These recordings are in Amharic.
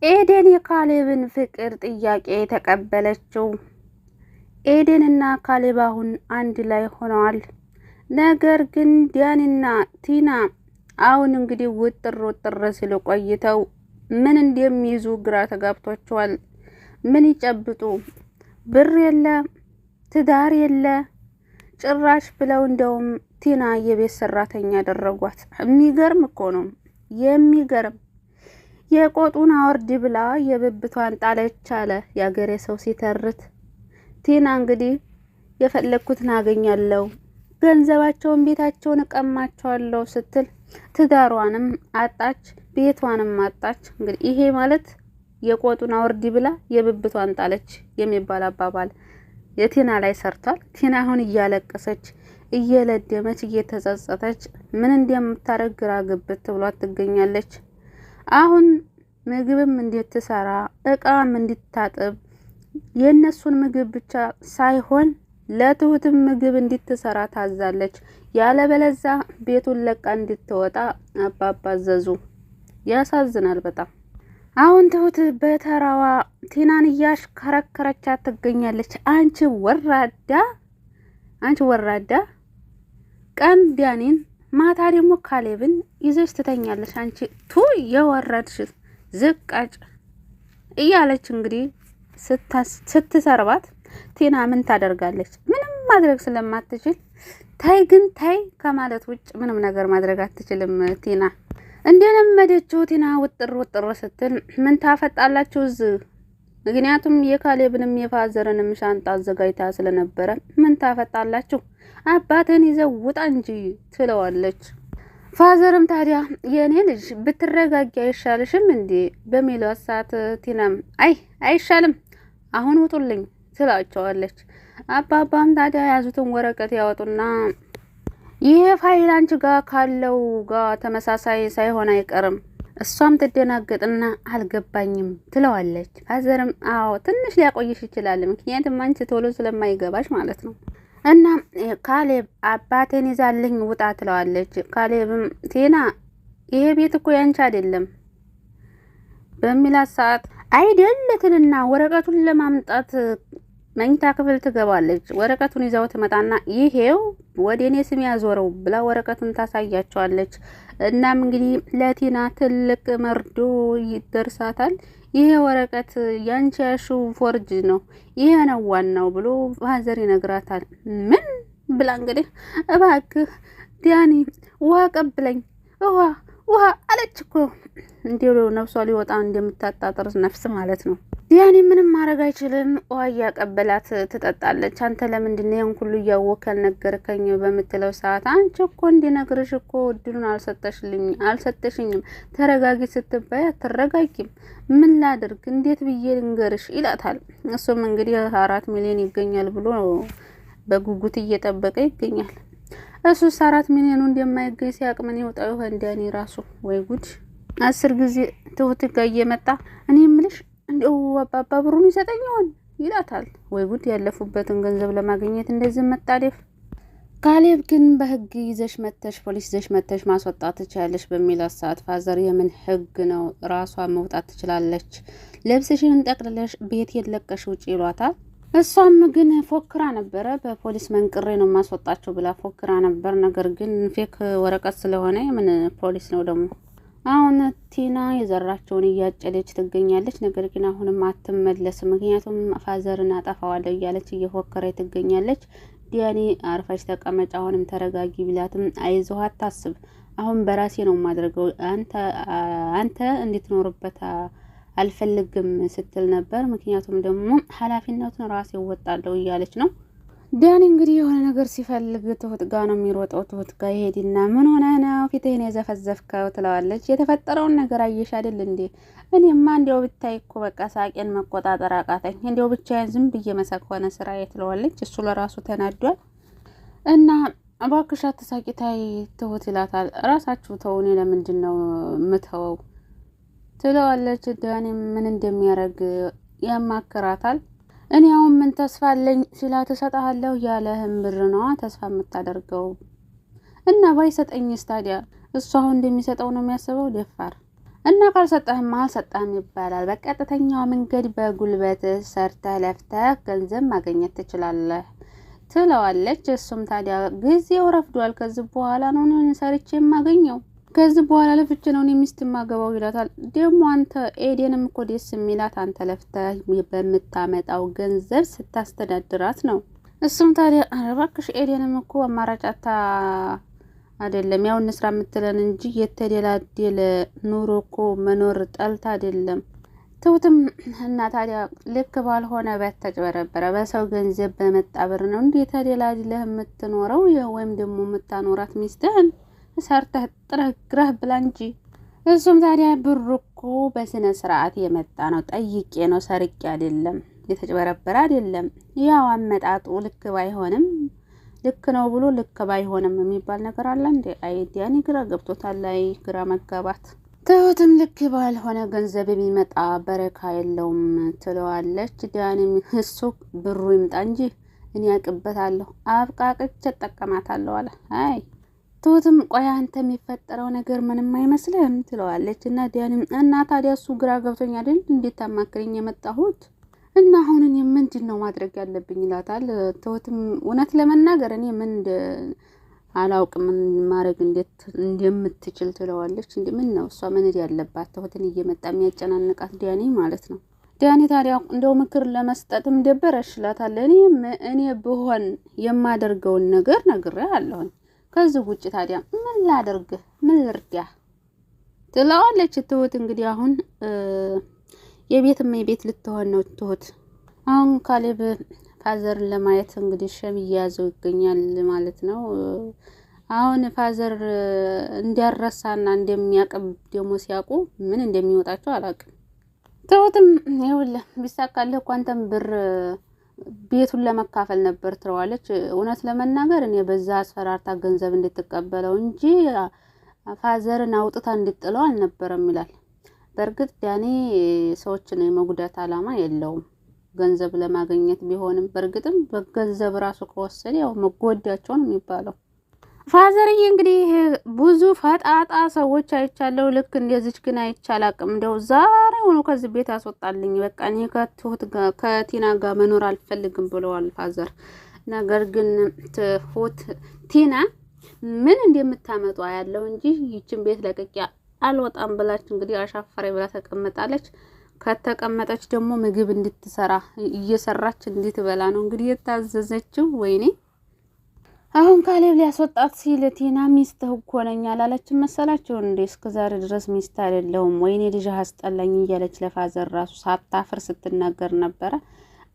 ኤደን የካሌብን ፍቅር ጥያቄ ተቀበለችው። ኤደንና ካሌብ አሁን አንድ ላይ ሆነዋል። ነገር ግን ዲያኒና ቲና አሁን እንግዲህ ውጥር ሲሉ ቆይተው ምን እንደሚይዙ ግራ ተጋብቷቸዋል። ምን ይጨብጡ? ብር የለ፣ ትዳር የለ፣ ጭራሽ ብለው እንደውም ቲና የቤት ሰራተኛ ያደረጓት። የሚገርም እኮ ነው የሚገርም። የቆጡን አወርድ ብላ የብብቷን ጣለች አለ ያገሬ ሰው ሲተርት። ቲና እንግዲህ የፈለኩትን አገኛለሁ፣ ገንዘባቸውን ቤታቸውን እቀማቸዋለሁ ስትል ትዳሯንም አጣች፣ ቤቷንም አጣች። እንግዲህ ይሄ ማለት የቆጡን አወርድ ብላ የብብቷን ጣለች የሚባል አባባል የቲና ላይ ሰርቷል። ቲና አሁን እያለቀሰች እየለደመች እየተጸጸተች ምን እንደምታረግ ግራ ግብት ብሏት ትገኛለች። አሁን ምግብም እንድትሰራ እቃም እንድታጥብ የነሱን ምግብ ብቻ ሳይሆን ለትሁትም ምግብ እንድትሰራ ታዛለች። ያለበለዛ ቤቱን ለቃ እንድትወጣ አባባ አዘዙ። ያሳዝናል በጣም። አሁን ትሁት በተራዋ ቲናን እያሽከረከረቻት ትገኛለች። አንቺ ወራዳ ቀን ዲያኒን ማታ ደግሞ ካሌብን ይዘሽ ትተኛለሽ። አንቺ የወረድሽ ዝቃጭ እያለች እንግዲህ ስትሰርባት ቲና ምን ታደርጋለች? ምንም ማድረግ ስለማትችል ታይ ከማለት ውጭ ምንም ነገር ማድረግ አትችልም። ቲና እንደለመደችው ቲና ውጥር ስትል ምን ታፈጣላችሁ እዚህ? ምክንያቱም የካሌብንም የፋዘርንም ሻንጣ አዘጋጅታ ስለነበረ ምን ታፈጣላችሁ? አባትን ይዘው ውጣ እንጂ ትለዋለች። ፋዘርም ታዲያ የኔ ልጅ ብትረጋጊ አይሻልሽም እንዴ በሚለው ሰዓት ቲናም አይሻልም አሁን ውጡልኝ ትላቸዋለች። አባባም ታዲያ ያዙትን ወረቀት ያወጡና ይሄ ፋይል አንቺ ጋር ካለው ጋር ተመሳሳይ ሳይሆን አይቀርም። እሷም ትደናገጥና አልገባኝም ትለዋለች። ፋዘርም አዎ ትንሽ ሊያቆይሽ ይችላል፣ ምክንያቱም አንቺ ቶሎ ስለማይገባሽ ማለት ነው። እና ካሌብ አባቴን ይዛልኝ ውጣ ትለዋለች። ካሌብም ቲና ይሄ ቤት እኮ ያንቺ አይደለም በሚላት ሰዓት አይደለትልና ወረቀቱን ለማምጣት መኝታ ክፍል ትገባለች። ወረቀቱን ይዛው ትመጣና ይሄው ወደ እኔ ስም ያዞረው ብላ ወረቀቱን ታሳያቸዋለች። እናም እንግዲህ ለቲና ትልቅ መርዶ ይደርሳታል። ይሄ ወረቀት ያንቺ ያልሽው ፎርጅ ነው፣ ይሄ ነው ዋናው ብሎ ፋዘር ይነግራታል። ምን ብላ እንግዲህ እባክህ ዲያኒ ውሃ ቀብለኝ ውሃ አለች እኮ እንዲሁ ነፍሷ ሊወጣ እንደምታጣጥር ነፍስ ማለት ነው። ዲያኒ ምንም ማድረግ አይችልም። ውሃ እያቀበላት ትጠጣለች። አንተ ለምንድን ነው ያን ሁሉ እያወቅህ ያልነገርከኝ በምትለው ሰዓት አንቺ እኮ እንዲነግርሽ እኮ እድሉን አልሰጠሽኝም። ተረጋጊ ስትባይ አትረጋጊም። ምን ላድርግ እንዴት ብዬ ልንገርሽ ይላታል። እሱም እንግዲህ 4 ሚሊዮን ይገኛል ብሎ በጉጉት እየጠበቀ ይገኛል። እሱስ 4 ሚሊዮኑ እንደማይገኝ ሲያቅ ምን ይወጣው ይሆን ዲያኒ ራሱ? ወይ ጉድ! 10 ጊዜ ትሁት ጋር እየመጣ እኔ የምልሽ እንደው አባባ ብሩን ይሰጠኝ ይሆን ይላታል። ወይ ጉድ! ያለፉበትን ገንዘብ ለማግኘት እንደዚህ መጣደፍ። ካሌብ ግን በህግ ይዘሽ መተሽ ፖሊስ ይዘሽ መተሽ ማስወጣት ትችላለሽ በሚላት ሰዓት ፋዘር የምን ህግ ነው? ራሷ መውጣት ትችላለች። ልብስሽን ጠቅልለሽ ቤት የለቀሽ ውጪ ይሏታል። እሷም ግን ፎክራ ነበረ። በፖሊስ መንቅሬ ነው ማስወጣቸው ብላ ፎክራ ነበር። ነገር ግን ፌክ ወረቀት ስለሆነ ምን ፖሊስ ነው ደግሞ። አሁን ቲና የዘራቸውን እያጨለች ትገኛለች። ነገር ግን አሁንም አትመለስም። ምክንያቱም ፋዘርን አጠፋዋለሁ እያለች እየፎከረ ትገኛለች። ዲያኒ አርፋሽ ተቀመጭ፣ አሁንም ተረጋጊ ቢላትም አይዞህ አታስብ፣ አሁን በራሴ ነው ማድረገው፣ አንተ እንድትኖርበት አልፈልግም ስትል ነበር። ምክንያቱም ደግሞ ኃላፊነቱን ራሴ እወጣለሁ እያለች ነው። ዲያኒ እንግዲህ የሆነ ነገር ሲፈልግ ትሁት ጋ ነው የሚሮጠው። ትሁት ጋ ይሄድና ምን ሆነ ነው ፊትህን የዘፈዘፍከው ትለዋለች። የተፈጠረውን ነገር አየሽ አይደል እንዴ? እኔማ እንዲያው ብታይ እኮ በቃ ሳቄን መቆጣጠር አቃተኝ፣ እንዲያው ብቻዬን ዝም ብዬ መሳቅ ሆነ ስራዬ ትለዋለች። እሱ ለራሱ ተናዷል። እና እባክሽ አትሳቂ ታይ ትሁት ይላታል። ራሳችሁ ተው፣ እኔ ለምንድን ነው የምተወው ትለዋለች። ዲያኒ ምን እንደሚያደርግ ያማክራታል። እኔ አሁን ምን ተስፋ አለኝ ሲላት እሰጥሃለሁ ያለህን ብር ነው ተስፋ የምታደርገው እና ባይሰጠኝስ ታዲያ እሱ አሁን እንደሚሰጠው ነው የሚያስበው። ደፋር እና ካልሰጠህም አልሰጠህም ይባላል። በቀጥተኛው መንገድ በጉልበት ሰርተህ ለፍተህ ገንዘብ ማግኘት ትችላለህ ትለዋለች። እሱም ታዲያ ጊዜው ረፍዷል፣ ከዚህ በኋላ ነው ሰርቼ የማገኘው፣ ከዚህ በኋላ ለፍቼ ነው ሚስት የማገባው ይላታል። ደግሞ አንተ ኤዴንም እኮ ደስ የሚላት አንተ ለፍተህ በምታመጣው ገንዘብ ስታስተዳድራት ነው። እሱም ታዲያ ኧረ እባክሽ ኤዴንም እኮ አማራጫታ አይደለም ያው እንስራ የምትለን እንጂ የተደላደለ ኑሮ እኮ መኖር ጠልታ አይደለም። ትሁትም እና ታዲያ ልክ ባልሆነ በተጭበረበረ በሰው ገንዘብ በመጣብር ነው እንዴ ተደላድለህ የምትኖረው ወይም ደግሞ የምታኖራት ሚስትህን ሰርተህ ጥረግረህ ብላ እንጂ። እሱም ታዲያ ብሩ እኮ በስነ ስርዓት የመጣ ነው፣ ጠይቄ ነው፣ ሰርቄ አይደለም፣ የተጭበረበረ አይደለም። ያው አመጣጡ ልክ ባይሆንም ልክ ነው ብሎ ልክ ባይሆንም የሚባል ነገር አለ እንዴ? አይ ዲያኒ ግራ ገብቶታል። ላይ ግራ መጋባት። ትሁትም ልክ ባልሆነ ገንዘብ የሚመጣ በረካ የለውም ትለዋለች። ዲያኒም እሱ ብሩ ይምጣ እንጂ እኔ ያቅበታለሁ፣ አብቃቅቼ እጠቀማታለሁ አለ። አይ ትሁትም ቆይ አንተ የሚፈጠረው ነገር ምንም አይመስልህም ትለዋለች። እና ዲያኒም እና ታዲያ እሱ ግራ ገብቶኝ አይደል እንዴት ታማክረኝ የመጣሁት እና አሁን እኔ ምንድን ነው ማድረግ ያለብኝ ይላታል። ትሁትም እውነት ለመናገር እኔ ምን አላውቅም ማድረግ እንዴት እንደምትችል ትለዋለች። እንዴ ምን ነው እሷ ምን ያለባት ትሁትን እየመጣ የሚያጨናንቃት ዲያኒ ማለት ነው። ዲያኒ ታዲያ እንደው ምክር ለመስጠትም ደበረሽ ይላታል። እኔ ብሆን የማደርገውን ነገር ነግሬሃለሁኝ፣ ከዚህ ውጭ ታዲያ ምን ላደርግ ምን ልርዳ ትለዋለች። ትሁት እንግዲህ አሁን የቤት ልትሆን ነው ትሁት። አሁን ካሌብ ፋዘርን ለማየት እንግዲህ ሸም እያያዘው ይገኛል ማለት ነው። አሁን ፋዘር እንዲያረሳና እንደሚያቀብ ደግሞ ሲያውቁ ምን እንደሚወጣቸው አላውቅም። ትሁትም ይኸውልህ ቢሳካልህ እኮ አንተም ብር ቤቱን ለመካፈል ነበር ትለዋለች። እውነት ለመናገር እኔ በዛ አስፈራርታ ገንዘብ እንድትቀበለው እንጂ ፋዘርን አውጥታ እንድጥለው አልነበረም ይላል። በእርግጥ ዳኒ ሰዎችን የመጉዳት አላማ የለውም፣ ገንዘብ ለማግኘት ቢሆንም በእርግጥም በገንዘብ ራሱ ከወሰደ ያው መጎዳቸው ነው የሚባለው። ፋዘርዬ እንግዲህ ብዙ ፈጣጣ ሰዎች አይቻለሁ፣ ልክ እንደዚች ግን አይቻላቅም። እንደው ዛሬ ሆኖ ከዚህ ቤት አስወጣልኝ፣ በቃ እኔ ከቲና ጋር መኖር አልፈልግም ብለዋል ፋዘር። ነገር ግን ቲና ምን እንደምታመጡ ያለው እንጂ ይችን ቤት ለቅቄ አልወጣም ብላች እንግዲህ አሻፈሬ ብላ ተቀመጣለች። ከተቀመጠች ደግሞ ምግብ እንድትሰራ እየሰራች እንድትበላ ነው እንግዲህ የታዘዘችው። ወይኔ አሁን ካሌብ ሊያስወጣት ሲል ቲና ሚስትህ እኮ ነኝ አላለችም መሰላችሁ እንዴ? እስከዛሬ ድረስ ሚስት አይደለሁም፣ ወይኔ ልጅ አስጠላኝ እያለች ለፋዘር ራሱ ሳታፍር ስትናገር ነበረ።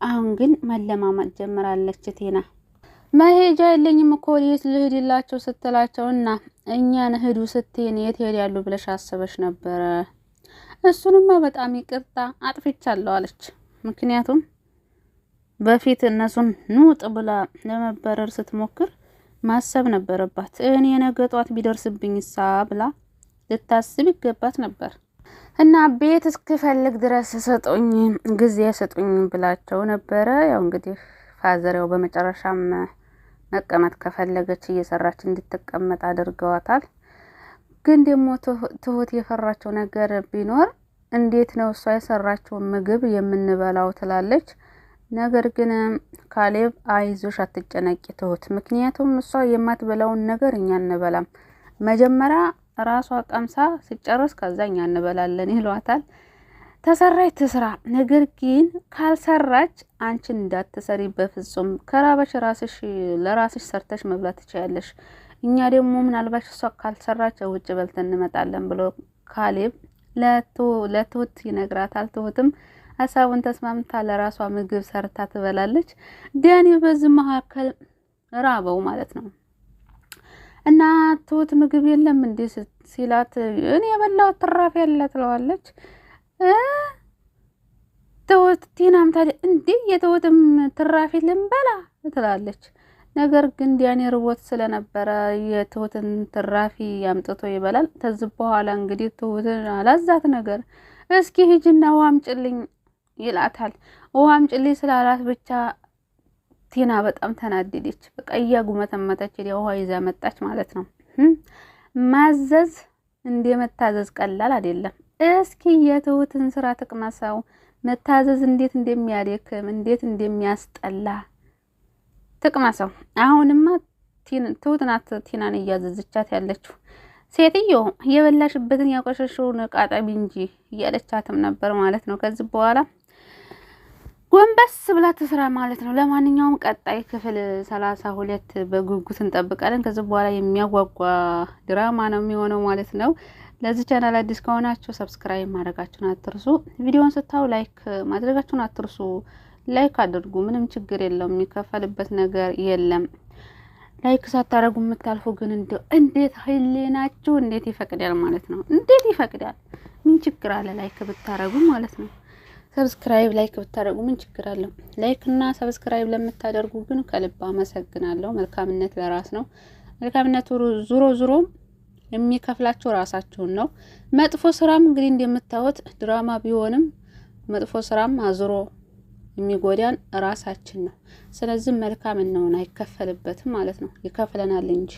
አሁን ግን መለማመጥ ጀምራለች ቲና። መሄጃ የለኝም እኮ የት ልሂድላቸው ስትላቸው እና እኛን ሂዱ ስትይን የት ሄዳሉ ብለሽ አስበሽ ነበረ? እሱንማ በጣም ይቅርታ አጥፍቻለሁ አለች። ምክንያቱም በፊት እነሱን ንውጥ ብላ ለመበረር ስትሞክር ማሰብ ነበረባት። እኔ ነገ ጧት ቢደርስብኝ ሳ ብላ ልታስብ ይገባት ነበር። እና ቤት እስክፈልግ ድረስ ስጡኝ ጊዜ ስጡኝ ብላቸው ነበረ። ያው እንግዲህ ፋዘሪያው በመጨረሻም መቀመጥ ከፈለገች እየሰራች እንድትቀመጥ አድርገዋታል። ግን ደግሞ ትሁት የፈራቸው ነገር ቢኖር እንዴት ነው እሷ የሰራችውን ምግብ የምንበላው ትላለች። ነገር ግን ካሌብ አይዞሽ አትጨነቂ ትሁት፣ ምክንያቱም እሷ የማትበላውን ነገር እኛ እንበላም፣ መጀመሪያ ራሷ ቀምሳ ሲጨርስ ከዛ እኛ እንበላለን ይሏታል። ተሰራች ትስራ፣ ነገር ግን ካልሰራች አንቺን እንዳትሰሪ በፍጹም፣ ከራበሽ ራስሽ ለራስሽ ሰርተሽ መብላት ትችያለሽ፣ እኛ ደግሞ ምናልባት እሷ ካልሰራች ውጭ በልተን እንመጣለን ብሎ ካሌብ ለትሁት ይነግራታል። ትሁትም ሀሳቡን ተስማምታ ለራሷ ምግብ ሰርታ ትበላለች። ዳኒ በዚህ መካከል ራበው ማለት ነው። እና ትሁት ምግብ የለም እንዴ ሲላት እኔ የበላው ትራፊ ያለ ትለዋለች። ትሁት ቲናም ታዲያ እንዴ የትሁትም ትራፊ ልንበላ ትላለች። ነገር ግን ዳኒ ርቦት ስለነበረ የትሁትን ትራፊ ያምጥቶ ይበላል። ከዚህ በኋላ እንግዲህ ትሁትን አላዛት ነገር እስኪ ሂጂና ውሃ አምጪልኝ ይላታል። ውሃ አምጪልኝ ስላላት ብቻ ቲና በጣም ተናደደች። በቃ እያጉመተመተች ውሃ ይዛ መጣች ማለት ነው። ማዘዝ እንደመታዘዝ ቀላል አይደለም። እስኪ የትሁትን ስራ ትቅመሰው። መታዘዝ እንዴት እንደሚያደክም እንዴት እንደሚያስጠላ ትቅመሰው። አሁንማ ትሁት ናት ቲናን እያዘዘቻት ያለችው። ሴትዮ የበላሽበትን ያቆሸሸውን ቃጠቢ እንጂ እያለቻትም ነበር ማለት ነው። ከዚህ በኋላ ጎንበስ ብላ ትስራ ማለት ነው። ለማንኛውም ቀጣይ ክፍል 32 በጉጉት እንጠብቃለን። ከዚህ በኋላ የሚያጓጓ ድራማ ነው የሚሆነው ማለት ነው። ለዚህ ቻናል አዲስ ከሆናችሁ ሰብስክራይብ ማድረጋችሁን አትርሱ። ቪዲዮውን ስታዩ ላይክ ማድረጋችሁን አትርሱ። ላይክ አድርጉ፣ ምንም ችግር የለውም፣ የሚከፈልበት ነገር የለም። ላይክ ሳታረጉ የምታልፉ ግን እንዴት ህሊናችሁ እንዴት ይፈቅዳል ማለት ነው? እንዴት ይፈቅዳል? ምን ችግር አለ ላይክ ብታረጉ ማለት ነው? ሰብስክራይብ ላይክ ብታደርጉ ምን ችግር አለው? ላይክ እና ሰብስክራይብ ለምታደርጉ ግን ከልብ አመሰግናለሁ። መልካምነት ለራስ ነው። መልካምነቱ ዙሮ የሚከፍላችሁ ራሳችሁን ነው። መጥፎ ስራም እንግዲህ እንደምታዩት ድራማ ቢሆንም መጥፎ ስራም አዝሮ የሚጎዳን ራሳችን ነው። ስለዚህ መልካም ነው አይከፈልበትም ማለት ነው። ይከፍለናል እንጂ